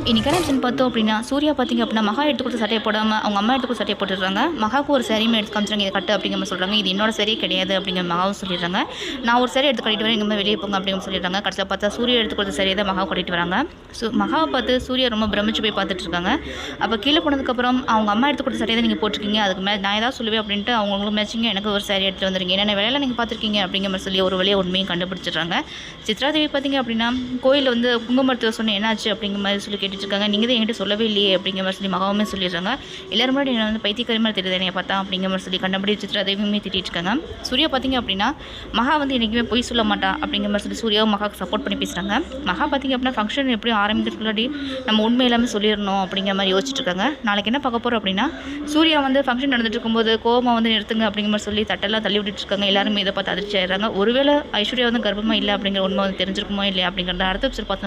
இன்னைக்கான எபிசோட் பார்த்தோம் அப்படின்னா சூர்யா பார்த்திங்க அப்படின்னா மகா எடுத்து கொடுத்த சட்டையை போடாமல் அவங்க அம்மா எடுத்து கொடுத்த சட்டையை போட்டுடுறாங்க. மகாவுக்கு ஒரு சரியுமே எடுத்து காமிச்சாங்க, இதை கட்டு அப்படிங்கிற மாதிரி சொல்கிறாங்க. இது என்னோட சரியே கிடையாது அப்படிங்கிற மகாவும் சொல்லிடுறாங்க. நான் ஒரு சரி எடுத்து கட்டிட்டு வரேன், இங்கே வெளியே போங்க அப்படிங்கிற சொல்லிடுறாங்க. கடைசியில் பார்த்தா சூர்யா எடுத்து கொடுத்த சரியை தான் மகாவை கட்டிட்டு வராங்க. மகாவை பார்த்து சூர்யா ரொம்ப பிரமிச்சு போய் பார்த்துட்டு இருக்காங்க. அப்போ கீழே போனதுக்கப்புறம் அவங்க அம்மா எடுத்து கொடுத்த சரியை தான் நீங்கள் போட்டிருக்கீங்க, அதுக்கு நான் ஏதாவது சொல்லுவேன் அப்படின்ட்டு அவங்களுக்கு மேட்சிங்க எனக்கு ஒரு சாரி எடுத்துகிட்டு வந்துருங்க, என்னென்ன வேலையில் நீங்கள் பார்த்துருக்கீங்க அப்படிங்கிற மாதிரி சொல்லி ஒரு வழியாக உண்மையும் கண்டுபிடிச்சிடுறாங்க. சித்ராதேவி பார்த்திங்க அப்படின்னா கோயிலில் வந்து குங்குமரத்தை சொன்ன என்னாச்சு அப்படிங்கிற மாதிரி சொல்லி கேட்டுட்டு இருக்காங்க. நீங்கள் தான் என்கிட்ட சொல்லவே இல்லையே அப்படிங்கிற மாதிரி சொல்லி மகாவுமே சொல்லிடுறாங்க. எல்லாரும் முன்னாடி என்ன வந்து பைத்தியக்காரி மாதிரி தெரியுது என்னைய பார்த்தா அப்படிங்கிற மாதிரி சொல்லி கண்டபடி சித்ராதேவியுமே திட்டிட்டு இருக்காங்க. சூர்யா பார்த்திங்க அப்படின்னா மகா வந்து என்றைக்குமே பொய் சொல்ல மாட்டா அப்படிங்கிற மாதிரி சொல்லி சூர்யாவும் மகாவுக்கு சப்போர்ட் பண்ணி பேசுகிறாங்க. மகா பார்த்திங்க அப்படின்னா ஃபங்க்ஷன் எப்படியும் ஆரம்பிக்கிறதுக்குள்ளாடி நம்ம உண்மை எல்லாமே சொல்லிடணும் அப்படிங்கிற மாதிரி யோசிச்சுட்டு இருக்காங்க. நாளைக்கு என்ன பார்க்க போகிறோம் அப்படின்னா சூர்யா வந்து ஃபங்க்ஷன் நடந்துட்டு இருக்கும்போது கோவமாக வந்து நிறுத்துங்க அப்படிங்கிற மாதிரி சொல்லி தட்டெல்லாம் தள்ளி விட்டுட்டு இருக்காங்க. எல்லாருமே இதை பார்த்து அதிர்ச்சி ஆயிடுறாங்க. ஒருவேளை ஐஸ்வர்யா வந்து கர்ப்பமாக இல்லை அப்படிங்கிற உண்மை வந்து தெரிஞ்சிருக்குமோ இல்லையா அப்படிங்கிறத அடுத்த எபிசோட் பார்த்து